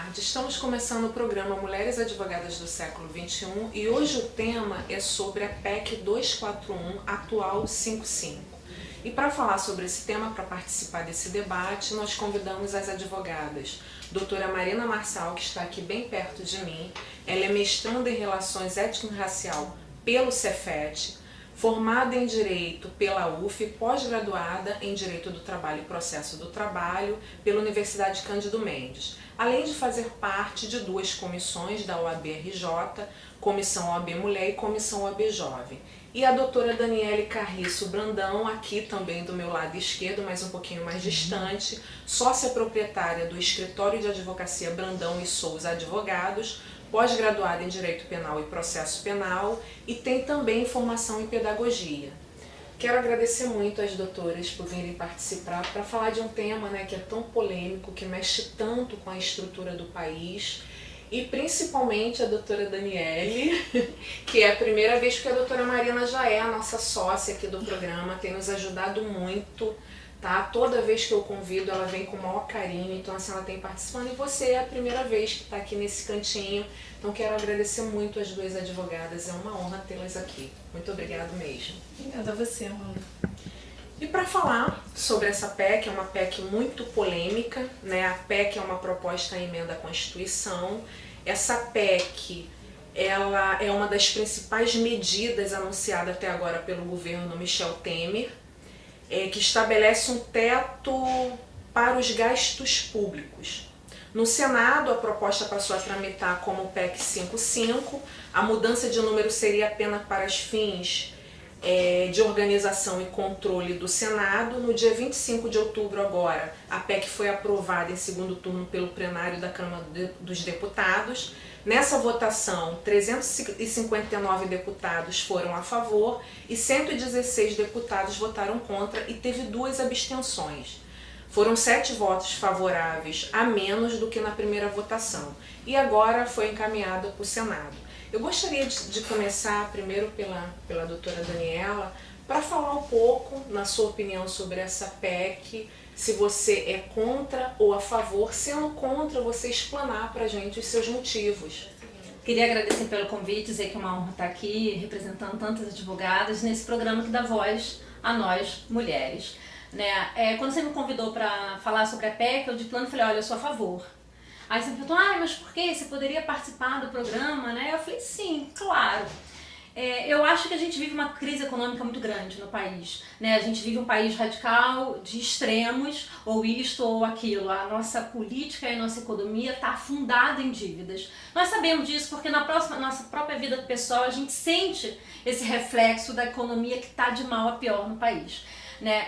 tarde, estamos começando o programa Mulheres Advogadas do Século XXI e hoje o tema é sobre a PEC 241, atual 55. E para falar sobre esse tema, para participar desse debate, nós convidamos as advogadas doutora Marina Marçal, que está aqui bem perto de mim. Ela é mestranda em Relações Étnico-Racial pelo Cefet, formada em Direito pela UF, pós-graduada em Direito do Trabalho e Processo do Trabalho pela Universidade Cândido Mendes, além de fazer parte de duas comissões da OAB-RJ, Comissão OAB Mulher e Comissão OAB Jovem. E a doutora Daniele Carriço Brandão, aqui também do meu lado esquerdo, mas um pouquinho mais distante, sócia proprietária do Escritório de Advocacia Brandão e Souza Advogados, pós-graduada em Direito Penal e Processo Penal e tem também formação em Pedagogia. Quero agradecer muito às doutoras por virem participar para falar de um tema, que é tão polêmico, que mexe tanto com a estrutura do país, e principalmente a doutora Daniele, que é a primeira vez, porque a doutora Marina já é a nossa sócia aqui do programa, tem nos ajudado muito, tá? Toda vez que eu convido, ela vem com o maior carinho, então assim, ela tem participando, e você é a primeira vez que está aqui nesse cantinho, então quero agradecer muito as duas advogadas, é uma honra tê-las aqui. Muito obrigada mesmo. Obrigada a você, Amanda. E para falar sobre essa PEC, é uma PEC muito polêmica, A PEC é uma proposta à emenda à Constituição. Essa PEC, ela é uma das principais medidas anunciadas até agora pelo governo Michel Temer, que estabelece um teto para os gastos públicos. No Senado, a proposta passou a tramitar como PEC 55, a mudança de número seria apenas para os fins de organização e controle do Senado. No dia 25 de outubro agora, a PEC foi aprovada em segundo turno pelo plenário da Câmara dos Deputados. Nessa votação, 359 deputados foram a favor e 116 deputados votaram contra e teve 2 abstenções. Foram 7 votos favoráveis a menos do que na primeira votação e agora foi encaminhada para o Senado. Eu gostaria de começar primeiro pela doutora Daniela, para falar um pouco, na sua opinião, sobre essa PEC, se você é contra ou a favor, sendo contra, você explanar para a gente os seus motivos. Queria agradecer pelo convite, dizer que é uma honra estar aqui representando tantas advogadas nesse programa que dá voz a nós, mulheres. Quando você me convidou para falar sobre a PEC, eu de plano falei, olha, eu sou a favor. Aí você me perguntou, mas por quê? Você poderia participar do programa, Eu falei, sim, claro. Eu acho que a gente vive uma crise econômica muito grande no país, A gente vive um país radical de extremos, ou isto ou aquilo. A nossa política e a nossa economia está afundada em dívidas. Nós sabemos disso porque na nossa própria vida pessoal a gente sente esse reflexo da economia que está de mal a pior no país.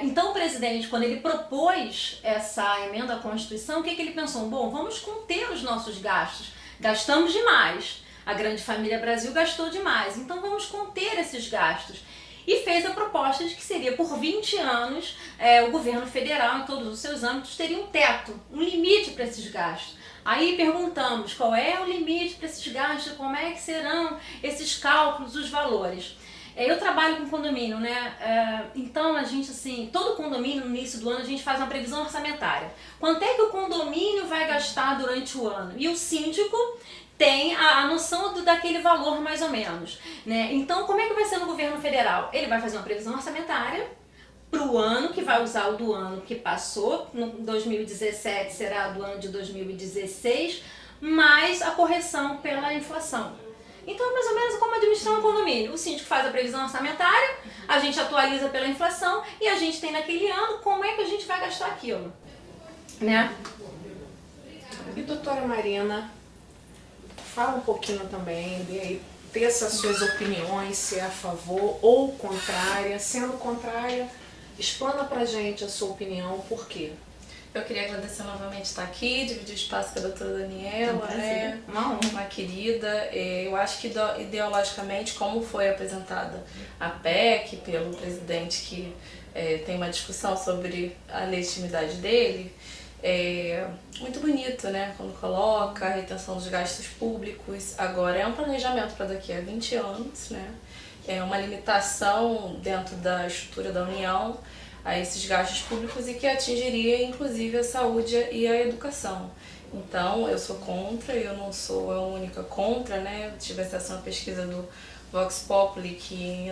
Então o presidente, quando ele propôs essa emenda à Constituição, o que ele pensou? Bom, vamos conter os nossos gastos. Gastamos demais. A grande família Brasil gastou demais. Então vamos conter esses gastos. E fez a proposta de que seria por 20 anos o governo federal, em todos os seus âmbitos, teria um teto, um limite para esses gastos. Aí perguntamos qual é o limite para esses gastos, como é que serão esses cálculos, os valores. Eu trabalho com condomínio, então a gente, todo condomínio no início do ano a gente faz uma previsão orçamentária. Quanto é que o condomínio vai gastar durante o ano? E o síndico tem a noção daquele valor mais ou menos, Então como é que vai ser no governo federal? Ele vai fazer uma previsão orçamentária para o ano, que vai usar o do ano que passou, no 2017 será do ano de 2016, mais a correção pela inflação. Então é mais ou menos como administrar um condomínio. O síndico faz a previsão orçamentária, a gente atualiza pela inflação e a gente tem naquele ano como é que a gente vai gastar aquilo. E doutora Marina, fala um pouquinho também, ter essas suas opiniões, se é a favor ou contrária. Sendo contrária, explana pra gente a sua opinião, por quê? Eu queria agradecer novamente estar aqui, dividir o espaço com a doutora Daniela, uma querida. Eu acho que ideologicamente, como foi apresentada a PEC pelo presidente, que tem uma discussão sobre a legitimidade dele, é muito bonito, quando coloca a retenção dos gastos públicos. Agora é um planejamento para daqui a 20 anos, É uma limitação dentro da estrutura da União a esses gastos públicos e que atingiria inclusive a saúde e a educação. Então, eu sou contra, eu não sou a única contra, né? Eu tive acesso a uma pesquisa do Vox Populi que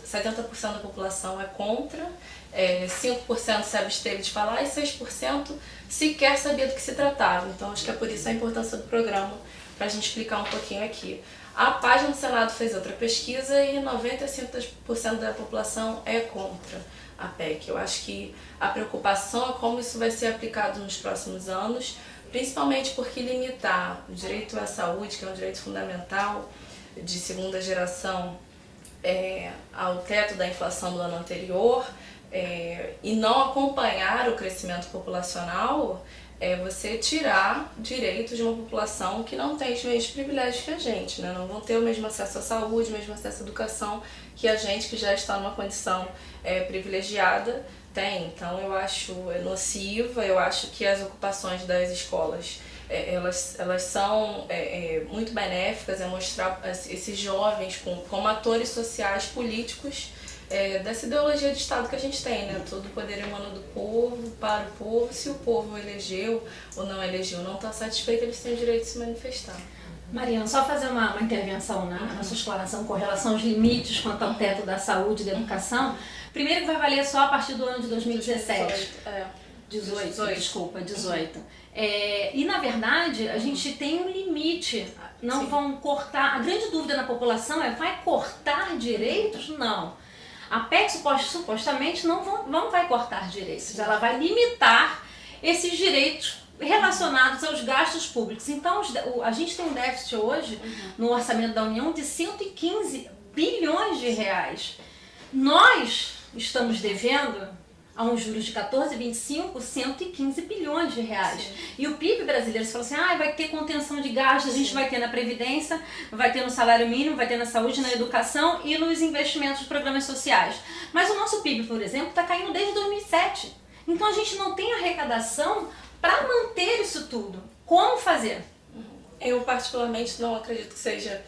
70% da população é contra, 5% se absteve de falar e 6% sequer sabia do que se tratava. Então, acho que é por isso a importância do programa, para a gente explicar um pouquinho aqui. A página do Senado fez outra pesquisa e 95% da população é contra a PEC. Eu acho que a preocupação é como isso vai ser aplicado nos próximos anos, principalmente porque limitar o direito à saúde, que é um direito fundamental de segunda geração, ao teto da inflação do ano anterior, e não acompanhar o crescimento populacional, é você tirar direitos de uma população que não tem os mesmos privilégios que a gente, né? Não vão ter o mesmo acesso à saúde, o mesmo acesso à educação que a gente que já está numa condição privilegiada tem. Então eu acho nociva, eu acho que as ocupações das escolas elas são muito benéficas, mostrar esses jovens como atores sociais, políticos, dessa ideologia de Estado que a gente tem, né? Todo o poder emana do povo, para o povo. Se o povo elegeu ou não elegeu, não está satisfeito, eles têm o direito de se manifestar. Mariana, só fazer uma intervenção na sua explanação com relação aos limites quanto ao teto da saúde e da educação. Primeiro que vai valer só a partir do ano de 2017. 18. E na verdade a gente tem um limite, não Sim. vão cortar, a grande dúvida na população vai cortar direitos? Não. A PEC supostamente não vai cortar direitos, ela vai limitar esses direitos relacionados aos gastos públicos. Então a gente tem um déficit hoje no orçamento da União de 115 bilhões de reais. Nós estamos devendo a uns juros de 14,25, 115 bilhões de reais. Sim. E o PIB brasileiro, você fala assim, vai ter contenção de gastos, a gente vai ter na Previdência, vai ter no salário mínimo, vai ter na saúde, na educação e nos investimentos de programas sociais. Mas o nosso PIB, por exemplo, está caindo desde 2007. Então a gente não tem arrecadação para manter isso tudo. Como fazer? Eu particularmente não acredito que seja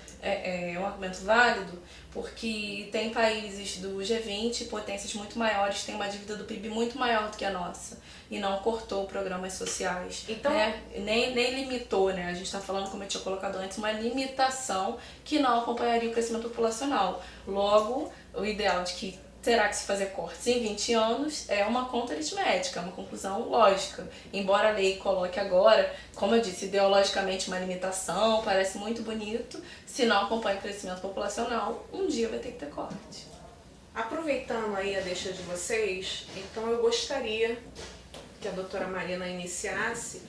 um argumento válido, porque tem países do G20, potências muito maiores, que têm uma dívida do PIB muito maior do que a nossa, e não cortou programas sociais, então, nem limitou, né? A gente está falando, como eu tinha colocado antes, uma limitação que não acompanharia o crescimento populacional. Logo, o ideal de que terá que se fazer cortes em 20 anos é uma conta aritmética, é uma conclusão lógica. Embora a lei coloque agora, como eu disse, ideologicamente uma limitação, parece muito bonito, se não acompanha o crescimento populacional, um dia vai ter que ter corte. Aproveitando aí a deixa de vocês, então eu gostaria que a doutora Marina iniciasse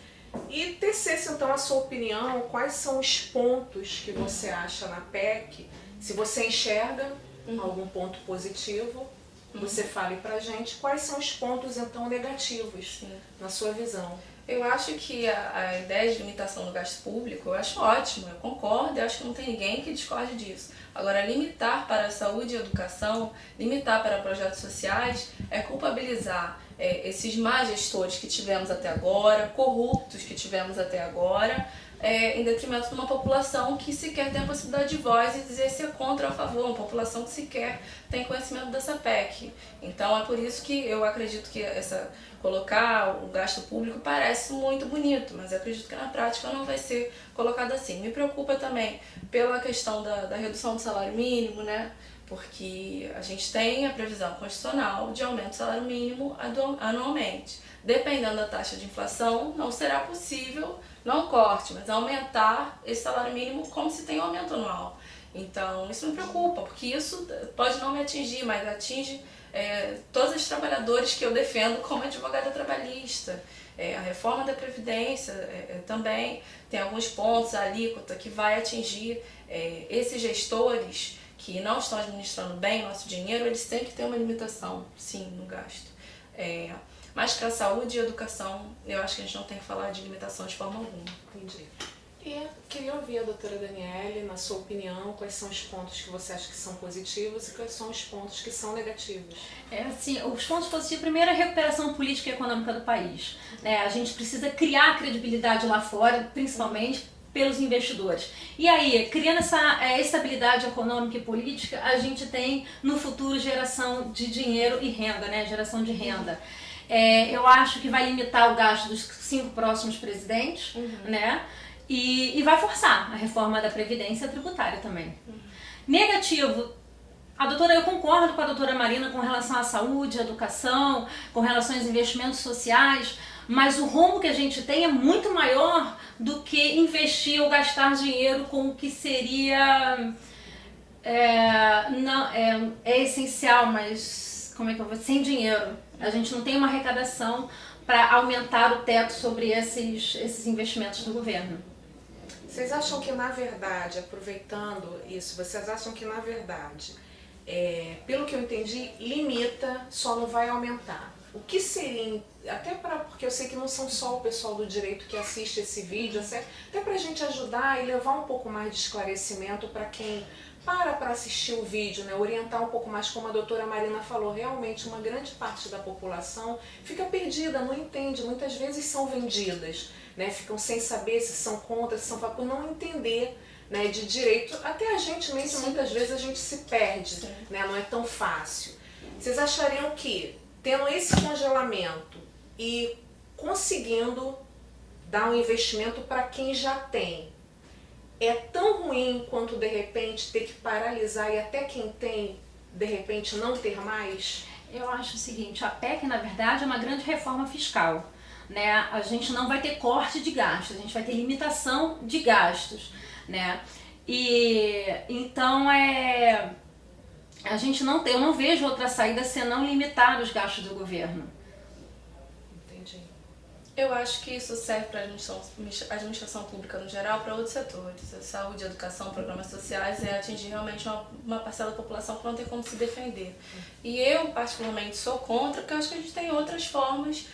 e tecesse então a sua opinião, quais são os pontos que você acha na PEC, se você enxerga algum ponto positivo, você fale pra gente quais são os pontos então negativos na sua visão. Eu acho que a ideia de limitação do gasto público, eu acho ótimo, eu concordo, eu acho que não tem ninguém que discorde disso. Agora, limitar para a saúde e a educação, limitar para projetos sociais, é culpabilizar esses má gestores que tivemos até agora, corruptos que tivemos até agora, em detrimento de uma população que sequer tem a possibilidade de voz e dizer se é contra ou a favor, uma população que sequer tem conhecimento dessa PEC. Então é por isso que eu acredito que colocar o gasto público parece muito bonito, mas eu acredito que na prática não vai ser colocado assim. Me preocupa também pela questão da redução do salário mínimo, né? Porque a gente tem a previsão constitucional de aumento do salário mínimo anualmente. Dependendo da taxa de inflação, não será possível, não corte, mas aumentar esse salário mínimo como se tem um aumento anual. Então, isso me preocupa, porque isso pode não me atingir, mas atinge todos os trabalhadores que eu defendo como advogada trabalhista. A reforma da Previdência também tem alguns pontos, a alíquota, que vai atingir esses gestores que não estão administrando bem o nosso dinheiro, eles têm que ter uma limitação, sim, no gasto. Mas para a saúde e educação, eu acho que a gente não tem que falar de limitação de forma alguma. Entendi. E queria ouvir a doutora Daniele, na sua opinião, quais são os pontos que você acha que são positivos e quais são os pontos que são negativos? Assim, os pontos positivos, primeiro, é a recuperação política e econômica do país. A gente precisa criar credibilidade lá fora, principalmente pelos investidores. E aí, criando essa estabilidade econômica e política, a gente tem no futuro geração de dinheiro e renda, né? Geração de renda. Eu acho que vai limitar o gasto dos 5 próximos presidentes, né? E vai forçar a reforma da Previdência tributária também. Negativo. Eu concordo com a doutora Marina com relação à saúde, à educação, com relação aos investimentos sociais, mas o rombo que a gente tem é muito maior do que investir ou gastar dinheiro com o que seria é essencial, mas como é que eu vou? Sem dinheiro. A gente não tem uma arrecadação para aumentar o teto sobre esses investimentos do governo. Vocês acham que, na verdade, aproveitando isso, vocês acham que, na verdade, pelo que eu entendi, limita, só não vai aumentar? O que seria, porque eu sei que não são só o pessoal do direito que assiste esse vídeo, até para a gente ajudar e levar um pouco mais de esclarecimento para quem para assistir o vídeo, né? Orientar um pouco mais, como a doutora Marina falou, realmente uma grande parte da população fica perdida, não entende, muitas vezes são vendidas, né? Ficam sem saber se são contra, se são por não entender, né, de direito. Até a gente mesmo, muitas vezes a gente se perde, né? Não é tão fácil. Vocês achariam que, tendo esse congelamento e conseguindo dar um investimento para quem já tem, é tão ruim quanto de repente ter que paralisar e até quem tem, de repente, não ter mais? Eu acho o seguinte, a PEC, na verdade, é uma grande reforma fiscal, né? A gente não vai ter corte de gastos, a gente vai ter limitação de gastos, né? E então eu não vejo outra saída senão limitar os gastos do governo. Entendi. Eu acho que isso serve para a administração pública no geral, para outros setores. A saúde, a educação, programas sociais, atingir realmente uma parcela da população que não tem como se defender. E eu, particularmente, sou contra, porque eu acho que a gente tem outras formas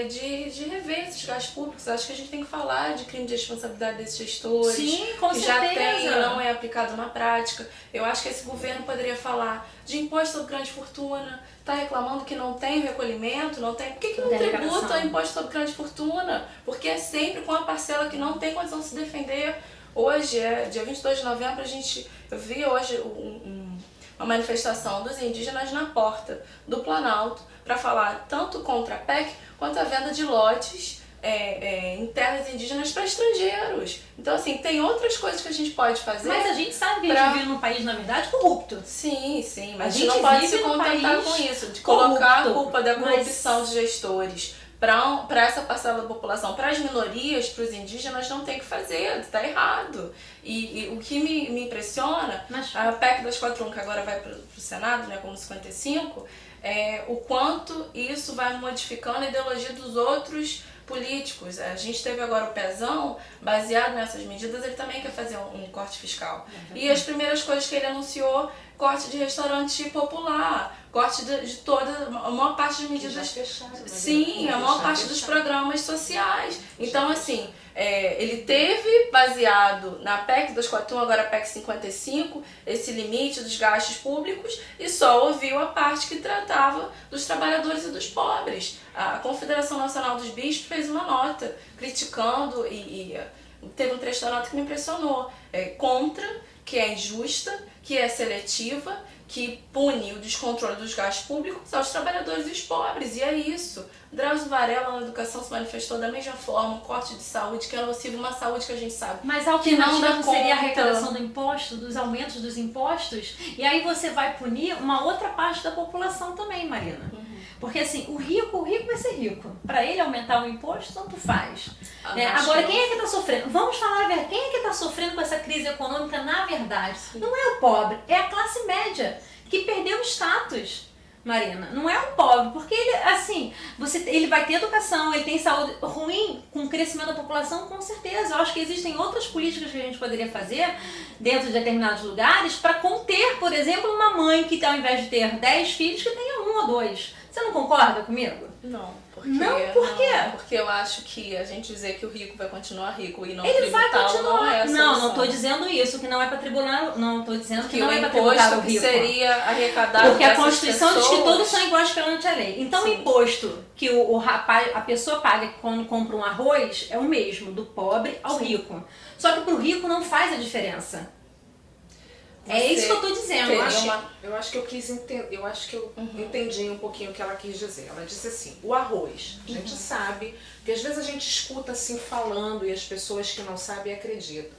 de rever esses gastos públicos. Acho que a gente tem que falar de crime de responsabilidade desses gestores, sim, com que certeza. já tem e não é aplicado na prática. Eu acho que esse governo poderia falar de imposto sobre grande fortuna, está reclamando que não tem recolhimento, não tem... Por que não tributa imposto sobre grande fortuna? Porque é sempre com a parcela que não tem condição de se defender. Hoje, dia 22 de novembro, eu vi hoje uma manifestação dos indígenas na porta do Planalto para falar tanto contra a PEC quanto a venda de lotes em terras indígenas para estrangeiros. Então, assim, tem outras coisas que a gente pode fazer. Mas a gente sabe que a gente vive num país, na verdade, corrupto. Sim, mas a gente não pode se contentar com isso, de colocar a culpa da corrupção de gestores para essa parcela da população, para as minorias, para os indígenas, não tem que fazer, está errado. E o que me impressiona, a PEC 241, que agora vai para o Senado, né, como 55, o quanto isso vai modificando a ideologia dos outros políticos. A gente teve agora o Pezão, baseado nessas medidas, ele também quer fazer um corte fiscal. E as primeiras coisas que ele anunciou, corte de restaurante popular, corte de toda, a maior parte das medidas... Sim, a maior parte dos programas sociais. Então, assim, ele teve baseado na PEC 241, agora a PEC 55, esse limite dos gastos públicos, e só ouviu a parte que tratava dos trabalhadores e dos pobres. A Confederação Nacional dos Bispos fez uma nota criticando e teve um trecho da nota que me impressionou. Contra, que é injusta, que é seletiva, que pune o descontrole dos gastos públicos aos trabalhadores e os pobres. E é isso. Drauzio Varela, na educação, se manifestou da mesma forma, um corte de saúde, que é nocivo, uma saúde que a gente sabe. Mas a alternativa não seria a arrecadação do imposto, dos aumentos dos impostos, e aí você vai punir uma outra parte da população também, Marina. Porque assim, o rico vai ser rico. Para ele aumentar o imposto, tanto faz. Né? Agora, quem é que está sofrendo? Vamos falar a verdade. Quem é que está sofrendo com essa crise econômica na verdade? Não é o pobre, é a classe média, que perdeu o status. Marina, não é o pobre, porque ele, assim, ele vai ter educação, ele tem saúde ruim com o crescimento da população, com certeza. Eu acho que existem outras políticas que a gente poderia fazer dentro de determinados lugares para conter, por exemplo, uma mãe que ao invés de ter 10 filhos, que tenha 1 ou 2. Você não concorda comigo? Não, porque, não, por quê? Porque eu acho que a gente dizer que o rico vai continuar rico e não Ele vai tributá-lo continuar. não é a solução. Não estou dizendo isso, que não é para tributar, não estou dizendo que Que não o é para tributar o imposto que rico. seria arrecadado Porque a dessas Constituição diz que pessoas... todos são iguais perante a lei. Então o imposto que o rapaz, a pessoa paga quando compra um arroz é o mesmo, do pobre ao rico. Só que pro rico não faz a diferença. É isso que eu tô dizendo. Eu acho que eu quis entender, eu acho que eu entendi um pouquinho o que ela quis dizer. Ela disse assim, o arroz, a gente sabe, porque às vezes a gente escuta assim falando e as pessoas que não sabem acreditam.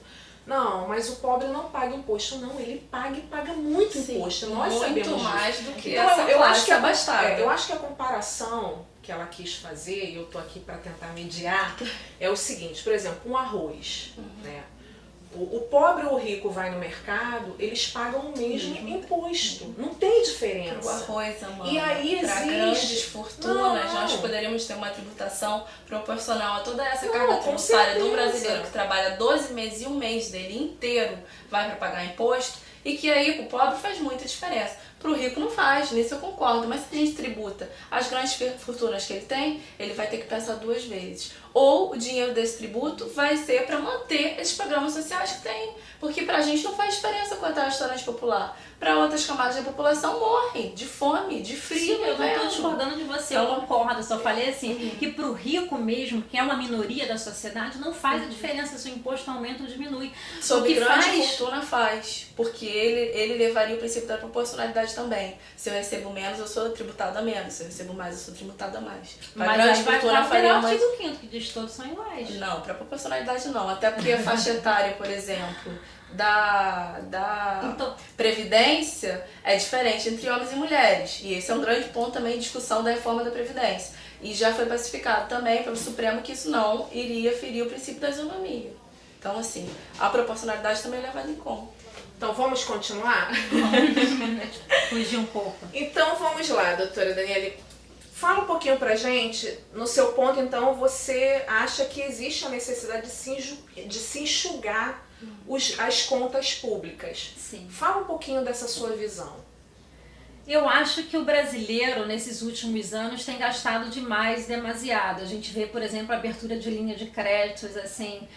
Não, mas o pobre não paga imposto. Não, ele paga e paga muito imposto. Nós sabemos muito mais disso. do que Então, essa eu acho classe abastada. eu acho que a comparação que ela quis fazer, e eu tô aqui para tentar mediar, é o seguinte, por exemplo, um arroz, né? O pobre ou o rico vai no mercado, eles pagam o mesmo imposto. Não tem diferença. O arroz, Amanda, E aí para existe... grandes fortunas, nós poderíamos ter uma tributação proporcional a toda essa carga tributária do brasileiro que trabalha 12 meses e um mês dele inteiro vai para pagar imposto, e que aí o pobre faz muita diferença. Para o rico não faz, nisso eu concordo, mas se a gente tributa as grandes fortunas que ele vai ter que pensar 2 vezes. Ou o dinheiro desse tributo vai ser para manter esses programas sociais que tem. Porque pra gente não faz diferença quanto ao restaurante popular. Para outras camadas da população morrem de fome, de frio. Sim, eu não estou discordando de você, eu concordo, só falei assim, que pro rico mesmo, que é uma minoria da sociedade, não faz a diferença se o imposto aumenta ou diminui. Sobre grande fortuna faz, porque ele levaria o princípio da proporcionalidade também. Se eu recebo menos, eu sou tributada menos. Se eu recebo mais, eu sou tributada mais. Mas aí vai faria o artigo 5º, que diz que todos são iguais. Não, para proporcionalidade não. Até porque a faixa etária, por exemplo, da Previdência é diferente entre homens e mulheres. E esse é um grande ponto também de discussão da reforma da Previdência. E já foi pacificado também pelo Supremo que isso não iria ferir o princípio da isonomia. Então, assim, a proporcionalidade também é levada em conta. Então, vamos continuar? Fugir um pouco. Então, vamos lá, doutora Daniele. Fala um pouquinho pra gente, no seu ponto, então, você acha que existe a necessidade de se enxugar as contas públicas. Sim. Fala um pouquinho dessa sua visão. Eu acho que o brasileiro, nesses últimos anos, tem gastado demasiado. A gente vê, por exemplo, a abertura de linha de créditos, assim,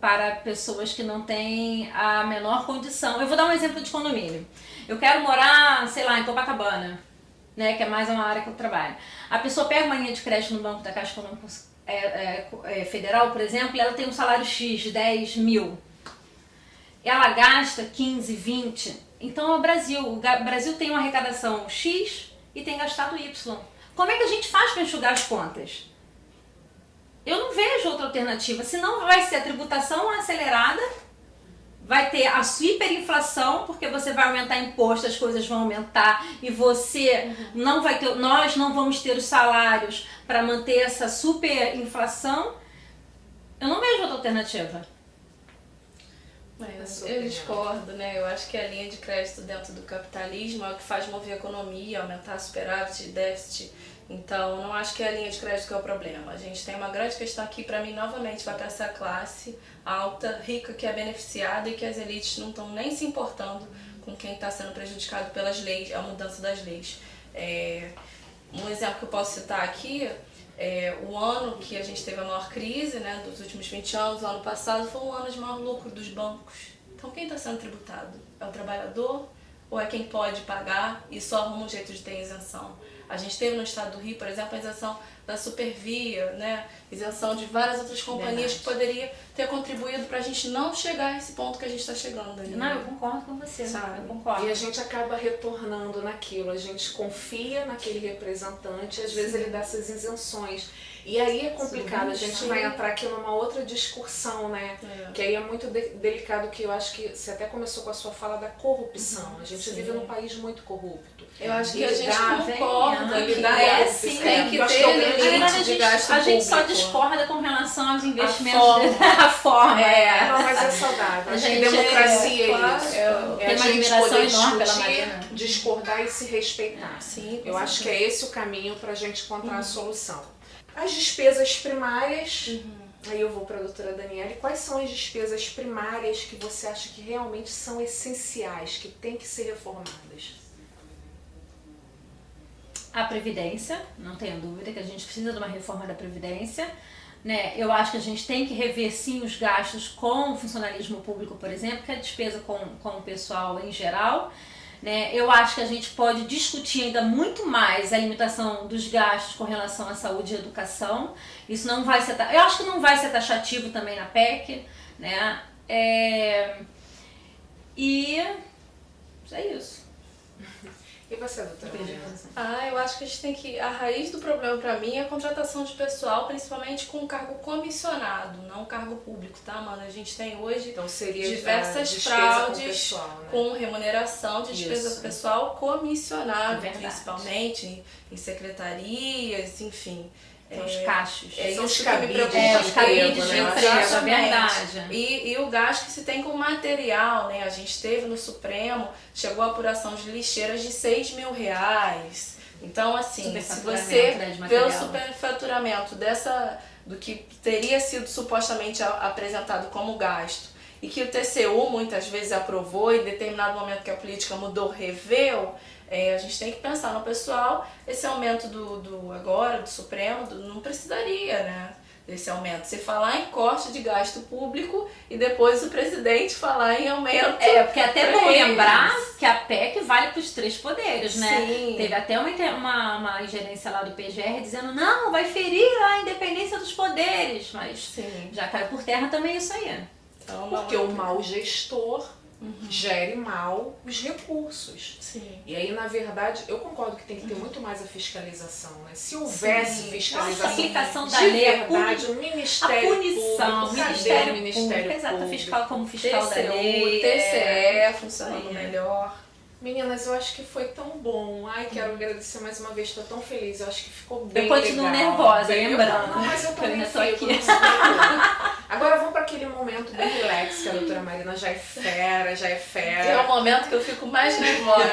para pessoas que não têm a menor condição. Eu vou dar um exemplo de condomínio. Eu quero morar, sei lá, em Copacabana, né, que é mais uma área que eu trabalho. A pessoa pega uma linha de crédito no Banco da Caixa Econômica Federal, por exemplo, e ela tem um salário X de 10 mil. Ela gasta 15, 20. Então é o Brasil tem uma arrecadação X e tem gastado Y. Como é que a gente faz para enxugar as contas? Eu não vejo outra alternativa, senão vai ser a tributação acelerada, vai ter a hiperinflação, porque você vai aumentar imposto, as coisas vão aumentar e você não vai ter, nós não vamos ter os salários para manter essa superinflação. Eu não vejo outra alternativa. Eu discordo, né? Eu acho que a linha de crédito dentro do capitalismo é o que faz mover a economia, aumentar superávit e déficit. Então, não acho que é a linha de crédito que é o problema. A gente tem uma grande questão aqui, para mim, novamente, vai para essa classe alta, rica, que é beneficiada e que as elites não estão nem se importando com quem está sendo prejudicado pelas leis, a mudança das leis. Um exemplo que eu posso citar aqui, o ano que a gente teve a maior crise, né, dos últimos 20 anos, o ano passado, foi um ano de maior lucro dos bancos. Então, quem está sendo tributado? É o trabalhador ou é quem pode pagar e só arruma um jeito de ter isenção? A gente teve no estado do Rio, por exemplo, a isenção da Supervia, né? Isenção de várias outras companhias que poderia ter contribuído para a gente não chegar a esse ponto que a gente está chegando ali. Não, eu concordo com você. Sabe? Eu concordo. E a gente acaba retornando naquilo, a gente confia naquele representante, às vezes ele dá essas isenções. E aí é complicado, a gente vai entrar aqui numa outra discussão, né? Que aí é muito delicado, que eu acho que você até começou com a sua fala da corrupção. A gente vive num país muito corrupto. Eu acho que a gente concorda que tem que ter limite de gasto público. A gente só discorda com relação aos investimentos da forma. Não, mas é saudável. Acho que democracia é isso. É a gente poder discutir, discordar e se respeitar. Sim, eu acho que é esse o caminho para a gente encontrar a solução. As despesas primárias, aí eu vou para a doutora Daniele, quais são as despesas primárias que você acha que realmente são essenciais, que têm que ser reformadas? a Previdência, não tenho dúvida que a gente precisa de uma reforma da Previdência, né? Eu acho que a gente tem que rever sim os gastos com o funcionalismo público, por exemplo, que é a despesa com o pessoal em geral, né? Eu acho que a gente pode discutir ainda muito mais a limitação dos gastos com relação à saúde e educação. Isso não vai ser, eu acho que não vai ser taxativo também na PEC, né? E é isso. E você, doutora? Eu acho que a gente tem que... A raiz do problema pra mim é a contratação de pessoal, principalmente com cargo comissionado, não cargo público, tá, mano? A gente tem hoje então, seria diversas fraudes com remuneração de despesa pessoal comissionado, principalmente em secretarias, enfim. Os cachos. São os cabides de emprego, é verdade. E o gasto que se tem com material, né? A gente teve no Supremo, chegou a apuração de lixeiras de R$6.000. Então, assim, se você vê o superfaturamento do que teria sido supostamente apresentado como gasto, e que o TCU muitas vezes aprovou e em determinado momento que a política mudou, reveu, a gente tem que pensar no pessoal. Esse aumento do Supremo não precisaria, né, desse aumento. Você falar em corte de gasto público e depois o presidente falar em aumento. Porque até é bom lembrar que a PEC vale para os 3 poderes, né? Sim. Teve até uma ingerência lá do PGR dizendo não, vai ferir a independência dos poderes, mas já caiu por terra também isso aí. Então, porque o mau gestor gere mal os recursos. Sim. E aí, na verdade, eu concordo que tem que ter muito mais a fiscalização, né? Se houvesse fiscalização, a aplicação da de lei, verdade, o Ministério a punição, Público, Ministério Público, exato, fiscal como fiscal TCU, da lei, TCE funcionando melhor. Meninas, eu acho que foi tão bom. Ai, quero agradecer mais uma vez, estou tão feliz. Eu acho que ficou bem legal. Eu continuo nervosa, lembrando. Não, mas eu também tô aqui. Agora vamos para aquele momento bem relax, que a doutora Marina já é fera. É o momento que eu fico mais nervosa.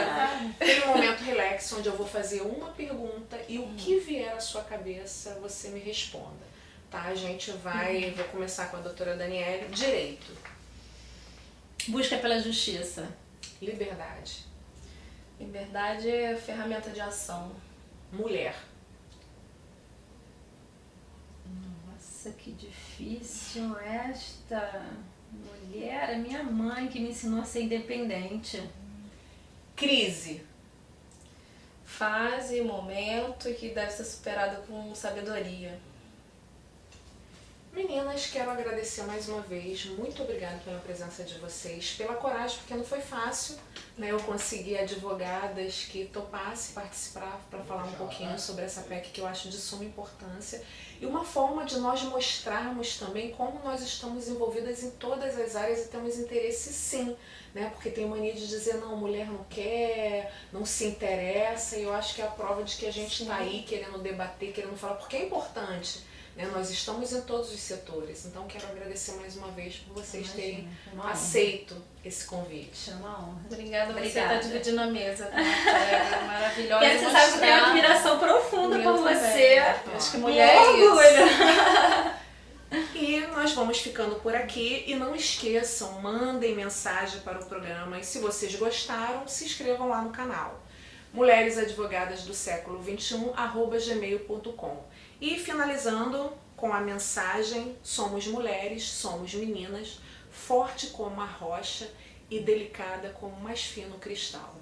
Aquele momento relax, onde eu vou fazer uma pergunta e o que vier à sua cabeça, você me responda. Tá? A gente vou começar com a doutora Daniele. Direito. Busca pela justiça. Liberdade. Liberdade é ferramenta de ação. Mulher. Nossa, que difícil esta. Mulher é minha mãe que me ensinou a ser independente. Crise. Fase, momento que deve ser superada com sabedoria. Meninas, quero agradecer mais uma vez, muito obrigada pela presença de vocês, pela coragem, porque não foi fácil, né? Eu consegui advogadas que topassem participar para falar um pouquinho sobre essa PEC que eu acho de suma importância e uma forma de nós mostrarmos também como nós estamos envolvidas em todas as áreas e temos interesse sim, né? Porque tem mania de dizer, não, mulher não quer, não se interessa, e eu acho que é a prova de que a gente está aí querendo debater, querendo falar, porque é importante. Nós estamos em todos os setores, então quero agradecer mais uma vez por vocês terem aceito esse convite. É uma honra. Obrigada por você estar dividindo a mesa. É maravilhosa. E você sabe que eu tenho uma admiração profunda por você. Acho que mulher é isso. E nós vamos ficando por aqui e não esqueçam, mandem mensagem para o programa e se vocês gostaram, se inscrevam lá no canal. Mulheres Advogadas do Século XXI, @gmail.com. E finalizando com a mensagem, somos mulheres, somos meninas, forte como a rocha e delicada como o mais fino cristal.